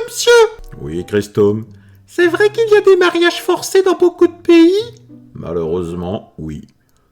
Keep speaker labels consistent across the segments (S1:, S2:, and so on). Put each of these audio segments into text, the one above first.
S1: Monsieur.
S2: Oui, Christome.
S1: C'est vrai qu'il y a des mariages forcés dans beaucoup de pays?
S2: Malheureusement, oui.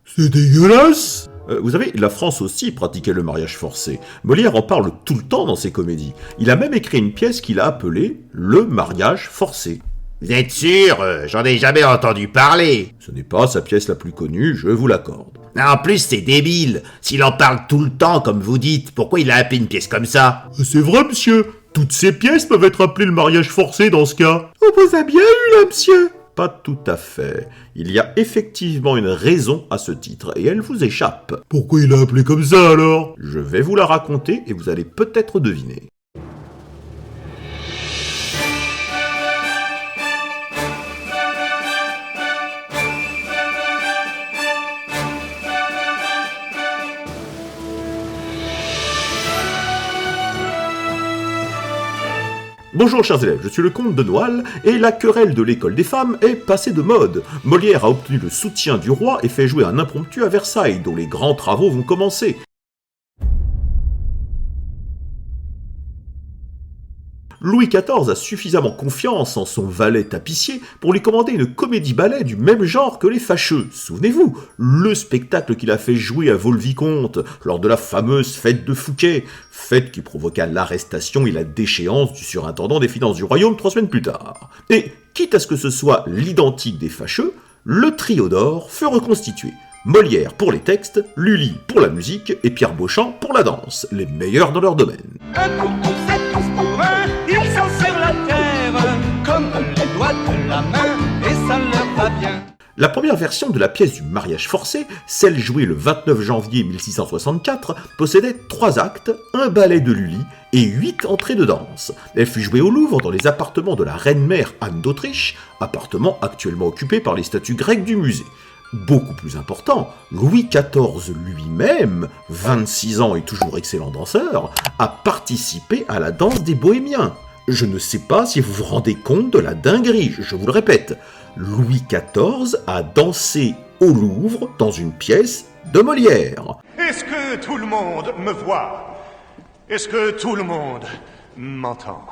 S1: C'est dégueulasse.
S2: Vous savez, la France aussi pratiquait le mariage forcé. Molière en parle tout le temps dans ses comédies. Il a même écrit une pièce qu'il a appelée « Le mariage forcé ».
S3: Vous êtes sûr? J'en ai jamais entendu parler.
S2: Ce n'est pas sa pièce la plus connue, je vous l'accorde.
S3: En plus, c'est débile. S'il en parle tout le temps, comme vous dites, pourquoi il a appelé une pièce comme ça?
S1: C'est vrai, monsieur. Toutes ces pièces peuvent être appelées le mariage forcé dans ce cas. On vous a bien eu là, monsieur.
S2: Pas tout à fait. Il y a effectivement une raison à ce titre, et elle vous échappe.
S1: Pourquoi il a appelé comme ça, alors?
S2: Je vais vous la raconter, et vous allez peut-être deviner. Bonjour chers élèves, je suis le comte de Noailles, et la querelle de l'école des femmes est passée de mode. Molière a obtenu le soutien du roi et fait jouer un impromptu à Versailles, dont les grands travaux vont commencer. Louis XIV a suffisamment confiance en son valet tapissier pour lui commander une comédie-ballet du même genre que Les Fâcheux. Souvenez-vous, le spectacle qu'il a fait jouer à Vaux-le-Vicomte lors de la fameuse fête de Fouquet, fête qui provoqua l'arrestation et la déchéance du surintendant des finances du royaume 3 semaines plus tard. Et, quitte à ce que ce soit l'identique des Fâcheux, le trio d'or fut reconstitué. Molière pour les textes, Lully pour la musique et Pierre Beauchamp pour la danse, les meilleurs dans leur domaine.
S4: Un pour tous et tous pour un, ils sont sur la terre, comme les doigts de la main, et ça leur va bien.
S2: La première version de la pièce du mariage forcé, celle jouée le 29 janvier 1664, possédait 3 actes, un ballet de Lully et 8 entrées de danse. Elle fut jouée au Louvre dans les appartements de la reine-mère Anne d'Autriche, appartements actuellement occupés par les statues grecques du musée. Beaucoup plus important, Louis XIV lui-même, 26 ans et toujours excellent danseur, a participé à la danse des Bohémiens. Je ne sais pas si vous vous rendez compte de la dinguerie, je vous le répète. Louis XIV a dansé au Louvre dans une pièce de Molière.
S5: Est-ce que tout le monde me voit? Est-ce que tout le monde m'entend?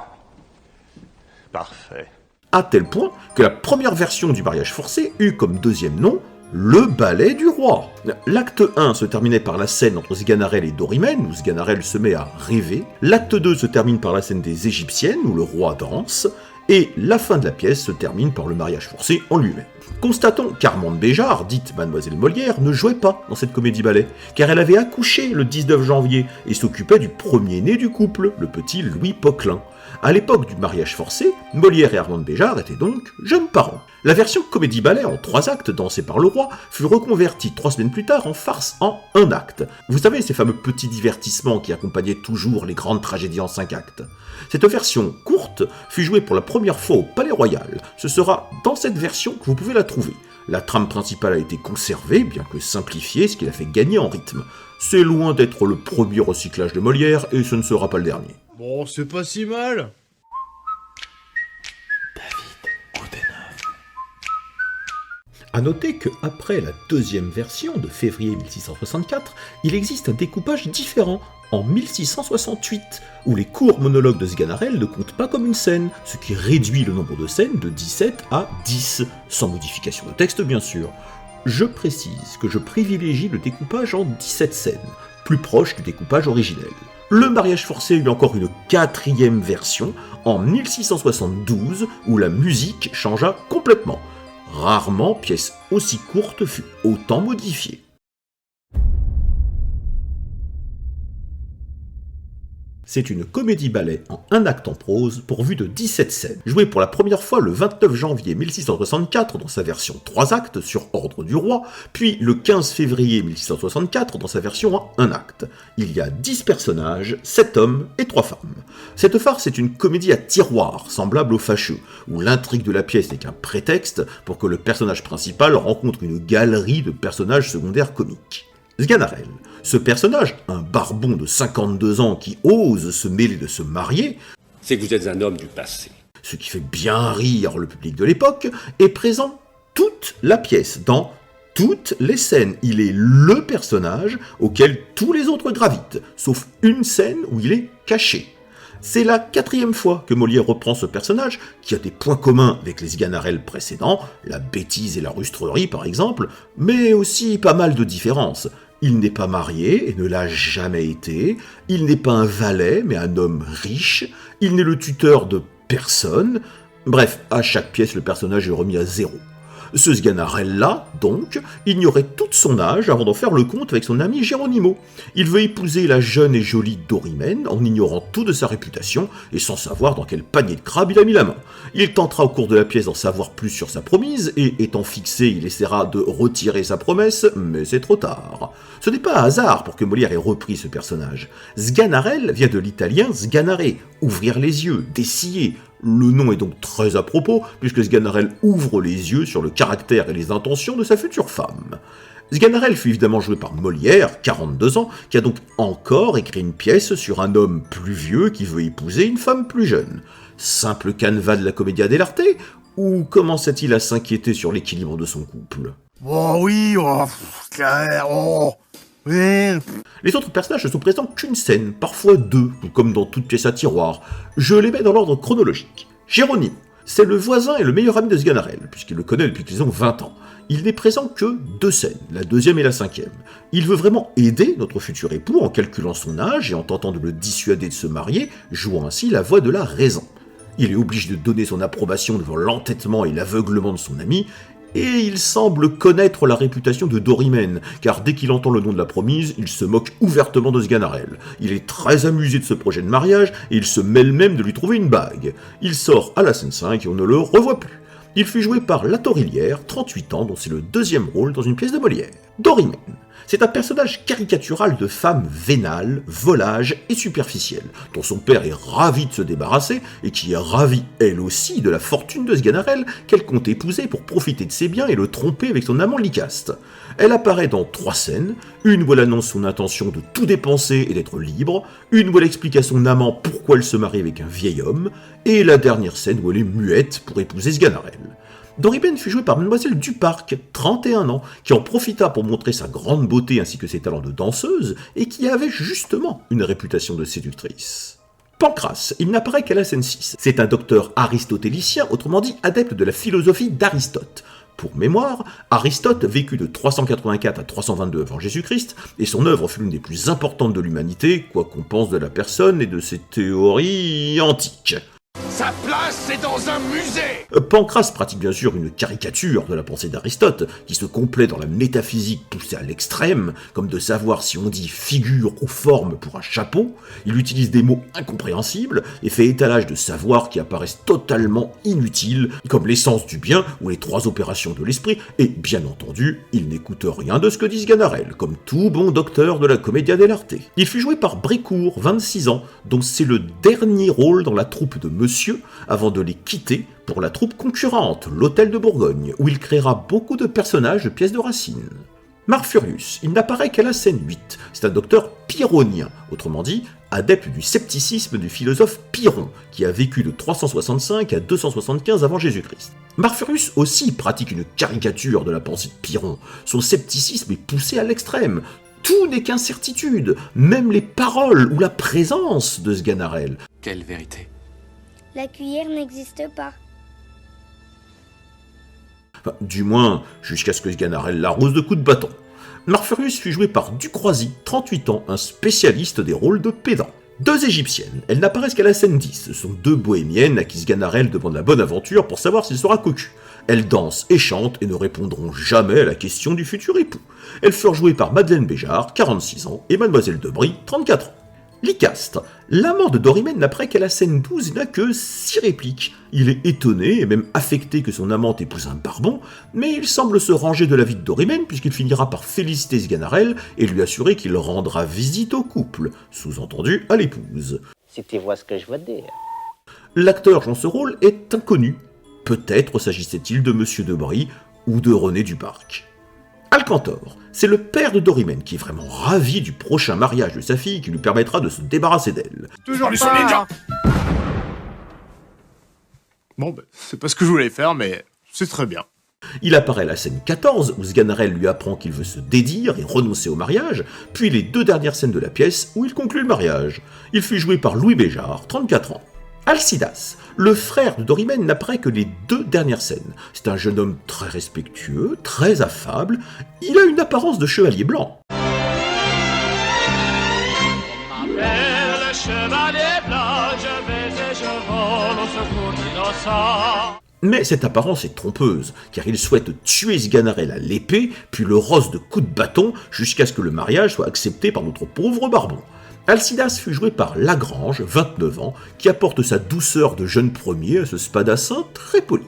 S5: Parfait.
S2: À tel point que la première version du mariage forcé eut comme deuxième nom le ballet du roi. L'acte 1 se terminait par la scène entre Sganarelle et Dorimène, où Sganarelle se met à rêver. L'acte 2 se termine par la scène des Égyptiennes, où le roi danse. Et la fin de la pièce se termine par le mariage forcé en lui-même. Constatons qu'Armande Béjart, dite Mademoiselle Molière, ne jouait pas dans cette comédie-ballet, car elle avait accouché le 19 janvier et s'occupait du premier-né du couple, le petit Louis Poquelin. À l'époque du mariage forcé, Molière et Armande Béjart étaient donc jeunes parents. La version comédie-ballet en 3 actes dansée par le roi fut reconvertie 3 semaines plus tard en farce en 1 acte. Vous savez, ces fameux petits divertissements qui accompagnaient toujours les grandes tragédies en 5 actes. Cette version courte fut jouée pour la première fois au Palais Royal. Ce sera dans cette version que vous pouvez la trouver. La trame principale a été conservée, bien que simplifiée, ce qui la fait gagner en rythme. C'est loin d'être le premier recyclage de Molière, et ce ne sera pas le dernier.
S6: Bon, c'est pas si mal.
S2: A noter qu'après la deuxième version de février 1664, il existe un découpage différent en 1668, où les courts monologues de Sganarelle ne comptent pas comme une scène, ce qui réduit le nombre de scènes de 17 à 10, sans modification de texte bien sûr. Je précise que je privilégie le découpage en 17 scènes, plus proche du découpage originel. Le mariage forcé eut encore une 4e version en 1672, où la musique changea complètement. Rarement pièce aussi courte fut autant modifiée. C'est une comédie-ballet en 1 acte en prose pourvue de 17 scènes, jouée pour la première fois le 29 janvier 1664 dans sa version 3 actes sur ordre du roi, puis le 15 février 1664 dans sa version en 1 acte. Il y a 10 personnages, 7 hommes et 3 femmes. Cette farce est une comédie à tiroir, semblable aux Fâcheux, où l'intrigue de la pièce n'est qu'un prétexte pour que le personnage principal rencontre une galerie de personnages secondaires comiques. Sganarelle. Ce personnage, un barbon de 52 ans qui ose se mêler de se marier,
S7: c'est que vous êtes un homme du passé.
S2: Ce qui fait bien rire le public de l'époque, est présent toute la pièce, dans toutes les scènes. Il est le personnage auquel tous les autres gravitent, sauf une scène où il est caché. C'est la 4e fois que Molière reprend ce personnage, qui a des points communs avec les Sganarelle précédents, la bêtise et la rustrerie par exemple, mais aussi pas mal de différences. Il n'est pas marié et ne l'a jamais été, il n'est pas un valet mais un homme riche, il n'est le tuteur de personne, bref, à chaque pièce le personnage est remis à 0. Ce Sganarelle-là, donc, ignorait tout son âge avant d'en faire le compte avec son ami Geronimo. Il veut épouser la jeune et jolie Dorimène en ignorant tout de sa réputation et sans savoir dans quel panier de crabe il a mis la main. Il tentera au cours de la pièce d'en savoir plus sur sa promise et, étant fixé, il essaiera de retirer sa promesse, mais c'est trop tard. Ce n'est pas un hasard pour que Molière ait repris ce personnage. Sganarelle vient de l'italien sganare, ouvrir les yeux, dessiller. Le nom est donc très à propos, puisque Sganarelle ouvre les yeux sur le caractère et les intentions de sa future femme. Sganarelle fut évidemment joué par Molière, 42 ans, qui a donc encore écrit une pièce sur un homme plus vieux qui veut épouser une femme plus jeune. Simple canevas de la Commedia dell'arte, ou commença-t-il à s'inquiéter sur l'équilibre de son couple ?
S6: Oh oui, oui.
S2: Les autres personnages ne sont présents qu'une scène, parfois deux, comme dans toute pièce à tiroir. Je les mets dans l'ordre chronologique. Geronimo, c'est le voisin et le meilleur ami de Sganarelle, puisqu'il le connaît depuis qu'ils ont 20 ans. Il n'est présent que 2 scènes, la 2e et la 5e. Il veut vraiment aider notre futur époux en calculant son âge et en tentant de le dissuader de se marier, jouant ainsi la voix de la raison. Il est obligé de donner son approbation devant l'entêtement et l'aveuglement de son ami, et il semble connaître la réputation de Dorimène, car dès qu'il entend le nom de la promise, il se moque ouvertement de Sganarelle. Il est très amusé de ce projet de mariage, et il se mêle même de lui trouver une bague. Il sort à la scène 5 et on ne le revoit plus. Il fut joué par La Torillière, 38 ans, dont c'est le 2e rôle dans une pièce de Molière. Dorimène. C'est un personnage caricatural de femme vénale, volage et superficielle, dont son père est ravi de se débarrasser et qui est ravie elle aussi de la fortune de Sganarelle qu'elle compte épouser pour profiter de ses biens et le tromper avec son amant Lycaste. Elle apparaît dans 3 scènes, une où elle annonce son intention de tout dépenser et d'être libre, une où elle explique à son amant pourquoi elle se marie avec un vieil homme, et la dernière scène où elle est muette pour épouser Sganarelle. Dorimène fut jouée par Mademoiselle Duparc, 31 ans, qui en profita pour montrer sa grande beauté ainsi que ses talents de danseuse, et qui avait justement une réputation de séductrice. Pancrace, il n'apparaît qu'à la scène 6. C'est un docteur aristotélicien, autrement dit adepte de la philosophie d'Aristote. Pour mémoire, Aristote vécut de 384 à 322 avant Jésus-Christ, et son œuvre fut l'une des plus importantes de l'humanité, quoi qu'on pense de la personne et de ses théories antiques.
S5: Sa place, c'est dans un musée!
S2: Pancrace pratique bien sûr une caricature de la pensée d'Aristote, qui se complaît dans la métaphysique poussée à l'extrême, comme de savoir si on dit figure ou forme pour un chapeau. Il utilise des mots incompréhensibles et fait étalage de savoirs qui apparaissent totalement inutiles, comme l'essence du bien ou les 3 opérations de l'esprit, et bien entendu, il n'écoute rien de ce que dit Sganarelle, comme tout bon docteur de la Commedia dell'arte. Il fut joué par Brécourt, 26 ans, dont c'est le dernier rôle dans la troupe de Monsieur, avant de les quitter pour la troupe concurrente, l'Hôtel de Bourgogne, où il créera beaucoup de personnages de pièces de Racine. Marfurius, il n'apparaît qu'à la scène 8, c'est un docteur pyrrhonien, autrement dit, adepte du scepticisme du philosophe Pyrrhon, qui a vécu de 365 à 275 avant Jésus-Christ. Marfurius aussi pratique une caricature de la pensée de Pyrrhon, son scepticisme est poussé à l'extrême. Tout n'est qu'incertitude, même les paroles ou la présence de Sganarelle.
S8: Quelle vérité ?
S9: La cuillère n'existe pas.
S2: Enfin, du moins, jusqu'à ce que Sganarelle l'arrose de coups de bâton. Marfurius fut joué par Ducroisy, 38 ans, un spécialiste des rôles de pédant. 2 égyptiennes, elles n'apparaissent qu'à la scène 10, ce sont 2 bohémiennes à qui Sganarelle demande la bonne aventure pour savoir s'il sera cocu. Elles dansent et chantent et ne répondront jamais à la question du futur époux. Elles furent jouées par Madeleine Béjart, 46 ans, et Mademoiselle Debris, 34 ans. Lycaste, l'amant de Dorimène n'apparaît qu'à la scène 12 et n'a que 6 répliques. Il est étonné et même affecté que son amante épouse un barbon, mais il semble se ranger de l'avis de Dorimène puisqu'il finira par féliciter Sganarelle et lui assurer qu'il rendra visite au couple, sous-entendu à l'épouse.
S10: Si tu vois ce que je veux dire.
S2: L'acteur jouant ce rôle est inconnu. Peut-être s'agissait-il de Monsieur Debris ou de René Duparc. Alcantor, c'est le père de Dorimène qui est vraiment ravi du prochain mariage de sa fille qui lui permettra de se débarrasser d'elle.
S6: Toujours pas. Bon, c'est pas ce que je voulais faire, mais c'est très bien.
S2: Il apparaît à la scène 14 où Sganarelle lui apprend qu'il veut se dédire et renoncer au mariage, puis les 2 dernières scènes de la pièce où il conclut le mariage. Il fut joué par Louis Béjart, 34 ans. Alcidas, le frère de Dorimène, n'apparaît que les 2 dernières scènes. C'est un jeune homme très respectueux, très affable, il a une apparence de chevalier blanc. Mais cette apparence est trompeuse, car il souhaite tuer Sganarelle à l'épée, puis le rose de coups de bâton, jusqu'à ce que le mariage soit accepté par notre pauvre Barbon. Alcidas fut joué par Lagrange, 29 ans, qui apporte sa douceur de jeune premier à ce spadassin très poli.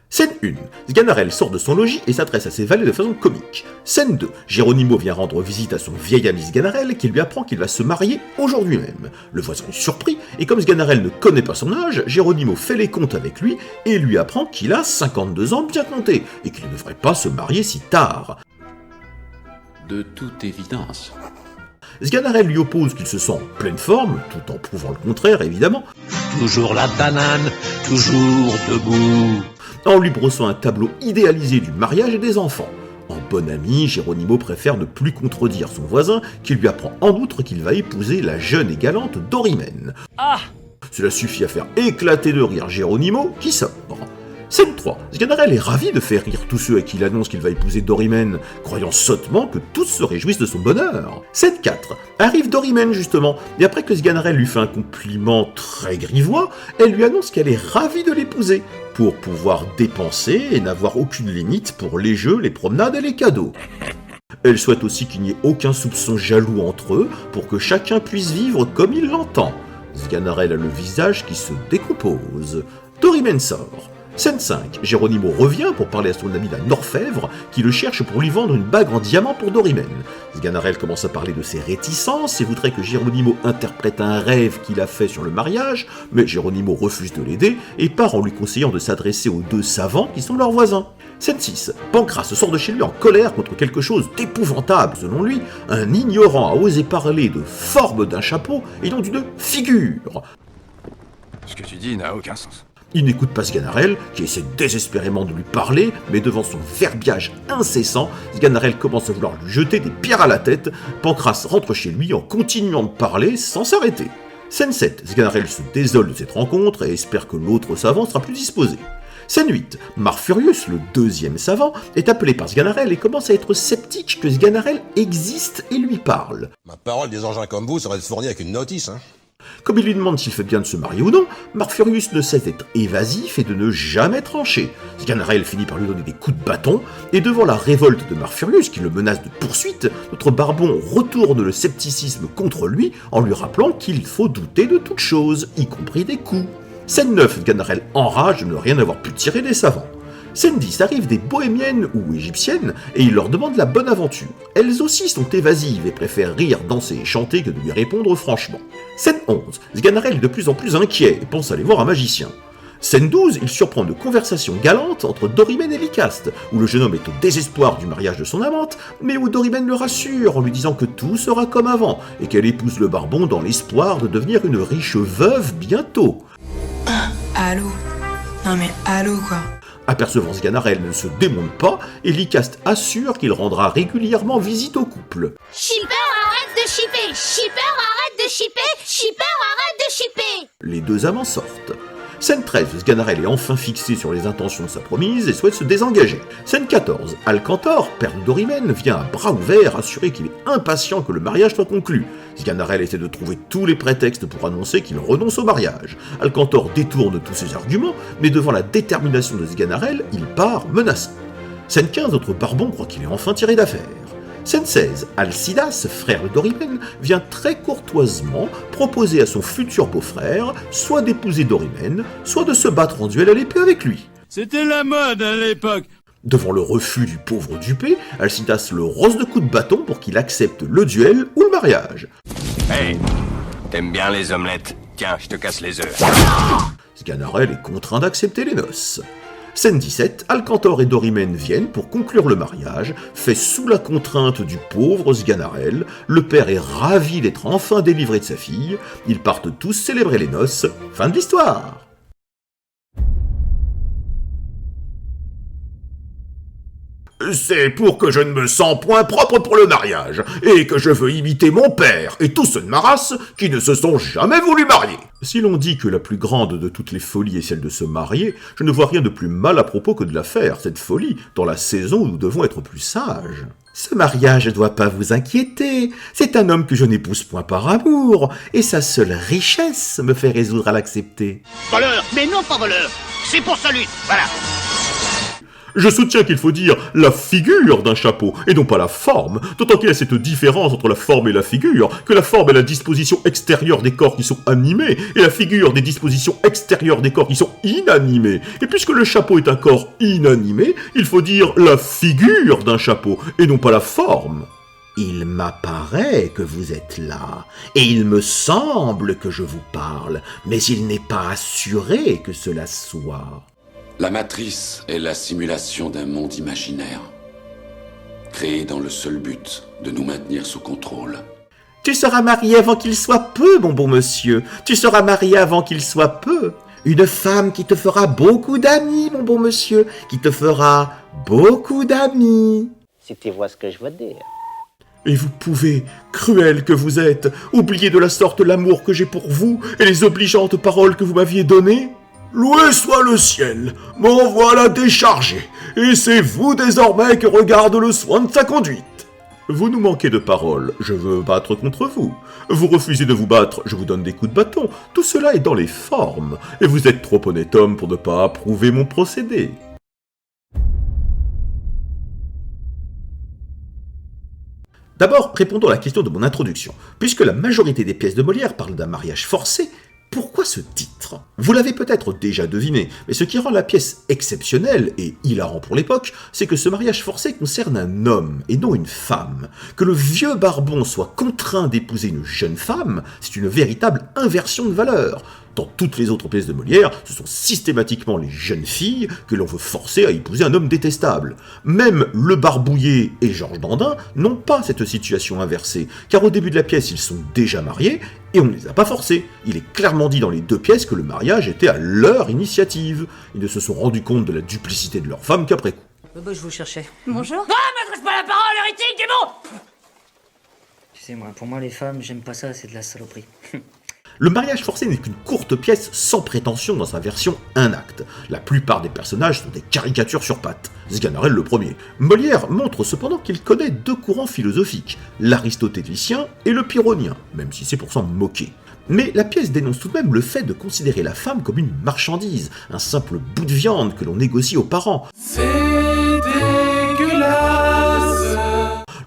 S2: Scène 1. Sganarelle sort de son logis et s'adresse à ses valets de façon comique. Scène 2. Geronimo vient rendre visite à son vieil ami Sganarelle qui lui apprend qu'il va se marier aujourd'hui même. Le voisin est surpris et comme Sganarelle ne connaît pas son âge, Geronimo fait les comptes avec lui et lui apprend qu'il a 52 ans bien comptés et qu'il ne devrait pas se marier si tard.
S7: De toute évidence.
S2: Sganarelle lui oppose qu'il se sent en pleine forme, tout en prouvant le contraire évidemment.
S3: Toujours la banane, toujours debout.
S2: En lui brossant un tableau idéalisé du mariage et des enfants. En bon ami, Geronimo préfère ne plus contredire son voisin, qui lui apprend en outre qu'il va épouser la jeune et galante Dorimène. Cela suffit à faire éclater de rire Geronimo, qui sort. Scène 3. Sganarelle est ravi de faire rire tous ceux à qui il annonce qu'il va épouser Dorimène, croyant sottement que tous se réjouissent de son bonheur. Scène 4. Arrive Dorimène justement, et après que Sganarelle lui fait un compliment très grivois, elle lui annonce qu'elle est ravie de l'épouser, pour pouvoir dépenser et n'avoir aucune limite pour les jeux, les promenades et les cadeaux. Elle souhaite aussi qu'il n'y ait aucun soupçon jaloux entre eux, pour que chacun puisse vivre comme il l'entend. Sganarelle a le visage qui se décompose. Dorimène sort. Scène 5. Geronimo revient pour parler à son ami d'un orfèvre qui le cherche pour lui vendre une bague en diamant pour Dorimène. Sganarelle commence à parler de ses réticences et voudrait que Geronimo interprète un rêve qu'il a fait sur le mariage, mais Geronimo refuse de l'aider et part en lui conseillant de s'adresser aux 2 savants qui sont leurs voisins. Scène 6. Pancras sort de chez lui en colère contre quelque chose d'épouvantable selon lui. Un ignorant a osé parler de forme d'un chapeau et non d'une figure.
S6: Ce que tu dis n'a aucun sens.
S2: Il n'écoute pas Sganarelle, qui essaie désespérément de lui parler, mais devant son verbiage incessant, Sganarelle commence à vouloir lui jeter des pierres à la tête. Pancras rentre chez lui en continuant de parler sans s'arrêter. Scène 7. Sganarelle se désole de cette rencontre et espère que l'autre savant sera plus disposé. Scène 8. Marfurius, le 2e savant, est appelé par Sganarelle et commence à être sceptique que Sganarelle existe et lui parle.
S8: Ma parole, des engins comme vous seraient fournis avec une notice, hein.
S2: Comme il lui demande s'il fait bien de se marier ou non, Marfurius ne cesse d'être évasif et de ne jamais trancher. Sganarelle finit par lui donner des coups de bâton, et devant la révolte de Marfurius qui le menace de poursuite, notre Barbon retourne le scepticisme contre lui en lui rappelant qu'il faut douter de toute chose, y compris des coups. Scène 9, Sganarelle enrage de ne rien avoir pu tirer des savants. Scène 10, arrivent des bohémiennes ou égyptiennes et il leur demande la bonne aventure. Elles aussi sont évasives et préfèrent rire, danser et chanter que de lui répondre franchement. Scène 11, Sganarelle est de plus en plus inquiet et pense aller voir un magicien. Scène 12, il surprend une conversation galante entre Dorimène et Lycaste, où le jeune homme est au désespoir du mariage de son amante, mais où Dorimène le rassure en lui disant que tout sera comme avant et qu'elle épouse le Barbon dans l'espoir de devenir une riche veuve bientôt.
S11: Allô? Non mais allô quoi?
S2: Apercevant Sganarelle ne se démonte pas, et Lycaste assure qu'il rendra régulièrement visite au couple.
S12: Shipper, arrête de shipper! Shipper, arrête de shipper! Shipper, arrête de shipper!
S2: Les 2 amants sortent. Scène 13, Sganarelle est enfin fixé sur les intentions de sa promise et souhaite se désengager. Scène 14, Alcantor, père de Dorimène, vient à bras ouverts assurer qu'il est impatient que le mariage soit conclu. Sganarelle essaie de trouver tous les prétextes pour annoncer qu'il renonce au mariage. Alcantor détourne tous ses arguments, mais devant la détermination de Sganarelle, il part menaçant. Scène 15, notre Barbon croit qu'il est enfin tiré d'affaire. Scène 16, Alcidas, frère de Dorimène, vient très courtoisement proposer à son futur beau-frère soit d'épouser Dorimène, soit de se battre en duel à l'épée avec lui.
S13: C'était la mode à l'époque.
S2: Devant le refus du pauvre dupé, Alcidas le rose de coups de bâton pour qu'il accepte le duel ou le mariage.
S14: Hey, t'aimes bien les omelettes? Tiens, je te casse les œufs.
S2: Sganarelle est contraint d'accepter les noces. Scène 17, Alcantor et Dorimène viennent pour conclure le mariage, fait sous la contrainte du pauvre Sganarelle. Le père est ravi d'être enfin délivré de sa fille. Ils partent tous célébrer les noces. Fin de l'histoire. C'est pour que je ne me sens point propre pour le mariage, et que je veux imiter mon père et tous ceux de ma race qui ne se sont jamais voulu marier. Si l'on dit que la plus grande de toutes les folies est celle de se marier, je ne vois rien de plus mal à propos que de la faire, cette folie, dans la saison où nous devons être plus sages. Ce mariage ne doit pas vous inquiéter, c'est un homme que je n'épouse point par amour, et sa seule richesse me fait résoudre à l'accepter.
S15: Voleur, mais non pas voleur, c'est pour sa lutte, voilà.
S1: Je soutiens qu'il faut dire la figure d'un chapeau, et non pas la forme, d'autant qu'il y a cette différence entre la forme et la figure, que la forme est la disposition extérieure des corps qui sont animés, et la figure des dispositions extérieures des corps qui sont inanimés. Et puisque le chapeau est un corps inanimé, il faut dire la figure d'un chapeau, et non pas la forme.
S3: Il m'apparaît que vous êtes là, et il me semble que je vous parle, mais il n'est pas assuré que cela soit.
S7: La matrice est la simulation d'un monde imaginaire, créé dans le seul but de nous maintenir sous contrôle.
S3: Tu seras marié avant qu'il soit peu, mon bon monsieur. Tu seras marié avant qu'il soit peu. Une femme qui te fera beaucoup d'amis, mon bon monsieur, qui te fera beaucoup d'amis.
S10: Si tu vois ce que je veux dire.
S1: Et vous pouvez, cruel que vous êtes, oublier de la sorte l'amour que j'ai pour vous et les obligeantes paroles que vous m'aviez données ?
S2: Loué soit le ciel, m'en voilà déchargé, et c'est vous désormais que regarde le soin de sa conduite.
S1: Vous nous manquez de paroles, je veux battre contre vous. Vous refusez de vous battre, je vous donne des coups de bâton. Tout cela est dans les formes, et vous êtes trop honnête homme pour ne pas approuver mon procédé.
S2: D'abord, répondons à la question de mon introduction. Puisque la majorité des pièces de Molière parlent d'un mariage forcé, pourquoi ce titre ? Vous l'avez peut-être déjà deviné, mais ce qui rend la pièce exceptionnelle et hilarant pour l'époque, c'est que ce mariage forcé concerne un homme et non une femme. Que le vieux Barbon soit contraint d'épouser une jeune femme, c'est une véritable inversion de valeur. Dans toutes les autres pièces de Molière, ce sont systématiquement les jeunes filles que l'on veut forcer à épouser un homme détestable. Même Le Barbouillé et Georges Dandin n'ont pas cette situation inversée, car au début de la pièce, ils sont déjà mariés et on ne les a pas forcés. Il est clairement dit dans les deux pièces que le mariage était à leur initiative. Ils ne se sont rendus compte de la duplicité de leur femme qu'après coup.
S16: Je vous cherchais.
S12: Bonjour.
S15: Ah, m'adresse pas la parole, hérétique, du bon.
S16: Tu sais, moi, pour moi, les femmes, j'aime pas ça, c'est de la saloperie.
S2: Le mariage forcé n'est qu'une courte pièce sans prétention dans sa version un acte. La plupart des personnages sont des caricatures sur pattes. Sganarelle le premier. Molière montre cependant qu'il connaît deux courants philosophiques, l'aristotélicien et le pyrrhonien, même si c'est pour s'en moquer. Mais la pièce dénonce tout de même le fait de considérer la femme comme une marchandise, un simple bout de viande que l'on négocie aux parents.
S17: C'est dégueulasse.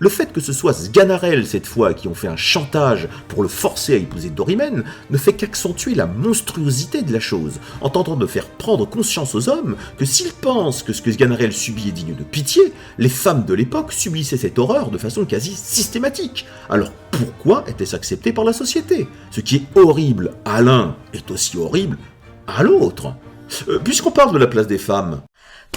S2: Le fait que ce soit Sganarelle cette fois qui ont fait un chantage pour le forcer à épouser Dorimène ne fait qu'accentuer la monstruosité de la chose, en tentant de faire prendre conscience aux hommes que s'ils pensent que ce que Sganarelle subit est digne de pitié, les femmes de l'époque subissaient cette horreur de façon quasi systématique. Alors pourquoi était-ce accepté par la société ? Ce qui est horrible à l'un est aussi horrible à l'autre. Puisqu'on parle de la place des femmes,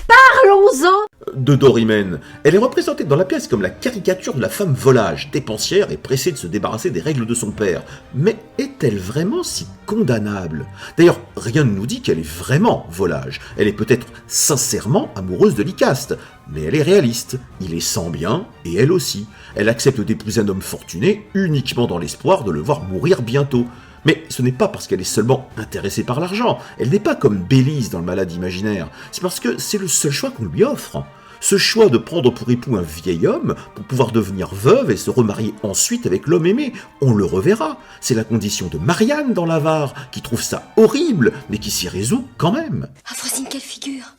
S12: Parlons-en
S2: de Dorimène. Elle est représentée dans la pièce comme la caricature de la femme volage, dépensière et pressée de se débarrasser des règles de son père. Mais est-elle vraiment si condamnable ? D'ailleurs, rien ne nous dit qu'elle est vraiment volage. Elle est peut-être sincèrement amoureuse de Lycaste, mais elle est réaliste. Il est sans bien, et elle aussi. Elle accepte d'épouser un homme fortuné uniquement dans l'espoir de le voir mourir bientôt. Mais ce n'est pas parce qu'elle est seulement intéressée par l'argent, elle n'est pas comme Bélise dans le Malade imaginaire, c'est parce que c'est le seul choix qu'on lui offre. Ce choix de prendre pour époux un vieil homme pour pouvoir devenir veuve et se remarier ensuite avec l'homme aimé, on le reverra. C'est la condition de Marianne dans l'Avare, qui trouve ça horrible, mais qui s'y résout quand même.
S12: Ah, Frosine, quelle figure.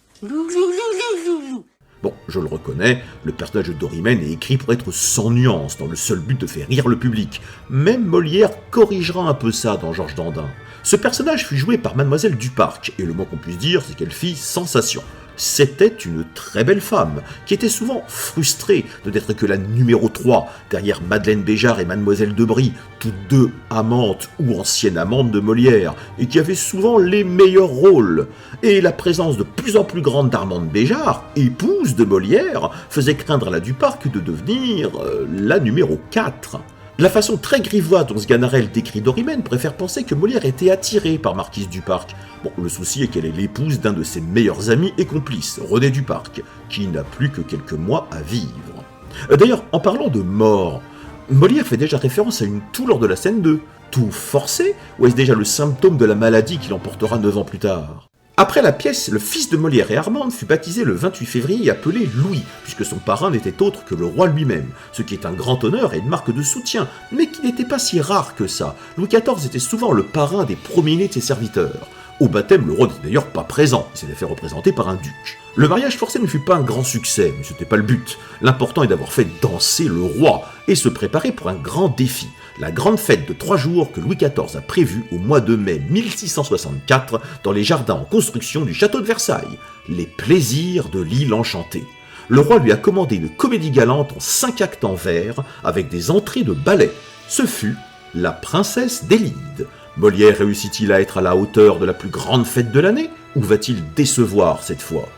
S2: Bon, je le reconnais, le personnage de Dorimène est écrit pour être sans nuance, dans le seul but de faire rire le public. Même Molière corrigera un peu ça dans Georges Dandin. Ce personnage fut joué par Mademoiselle Duparc, et le moins qu'on puisse dire, c'est qu'elle fit sensation. C'était une très belle femme, qui était souvent frustrée de n'être que la numéro 3, derrière Madeleine Béjart et Mademoiselle de Brie, toutes deux amantes ou anciennes amantes de Molière, et qui avaient souvent les meilleurs rôles. Et la présence de plus en plus grande d'Armande Béjart, épouse de Molière, faisait craindre à la Duparc de devenir la numéro 4. La façon très grivoise dont Sganarelle décrit Dorimène préfère penser que Molière était attiré par Marquise Duparc. Bon, le souci est qu'elle est l'épouse d'un de ses meilleurs amis et complices, René Duparc, qui n'a plus que quelques mois à vivre. D'ailleurs, en parlant de mort, Molière fait déjà référence à une toux lors de la scène 2. Toux forcée, ou est-ce déjà le symptôme de la maladie qui l'emportera 9 ans plus tard ? Après la pièce, le fils de Molière et Armande fut baptisé le 28 février et appelé Louis, puisque son parrain n'était autre que le roi lui-même, ce qui est un grand honneur et une marque de soutien, mais qui n'était pas si rare que ça. Louis XIV était souvent le parrain des premiers-nés de ses serviteurs. Au baptême, le roi n'était d'ailleurs pas présent, il s'était fait représenter par un duc. Le mariage forcé ne fut pas un grand succès, mais ce n'était pas le but. L'important est d'avoir fait danser le roi, et se préparer pour un grand défi, la grande fête de 3 jours que Louis XIV a prévue au mois de mai 1664 dans les jardins en construction du château de Versailles, les plaisirs de l'île enchantée. Le roi lui a commandé une comédie galante en 5 actes en vers, avec des entrées de ballet. Ce fut La Princesse d'Élide. Molière réussit-il à être à la hauteur de la plus grande fête de l'année, ou va-t-il décevoir cette fois ?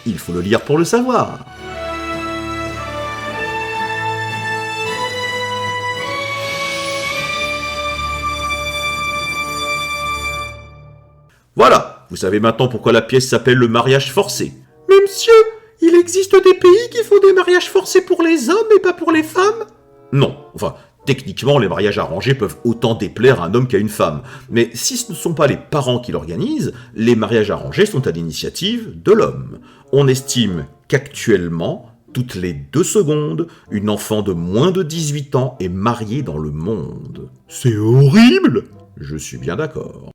S2: Il faut le lire pour le savoir. Voilà, vous savez maintenant pourquoi la pièce s'appelle Le mariage forcé.
S3: Mais monsieur, il existe des pays qui font des mariages forcés pour les hommes et pas pour les femmes ?
S2: Non, enfin, techniquement, les mariages arrangés peuvent autant déplaire à un homme qu'à une femme. Mais si ce ne sont pas les parents qui l'organisent, les mariages arrangés sont à l'initiative de l'homme. On estime qu'actuellement, toutes les 2 secondes, une enfant de moins de 18 ans est mariée dans le monde.
S1: C'est horrible !
S2: Je suis bien d'accord.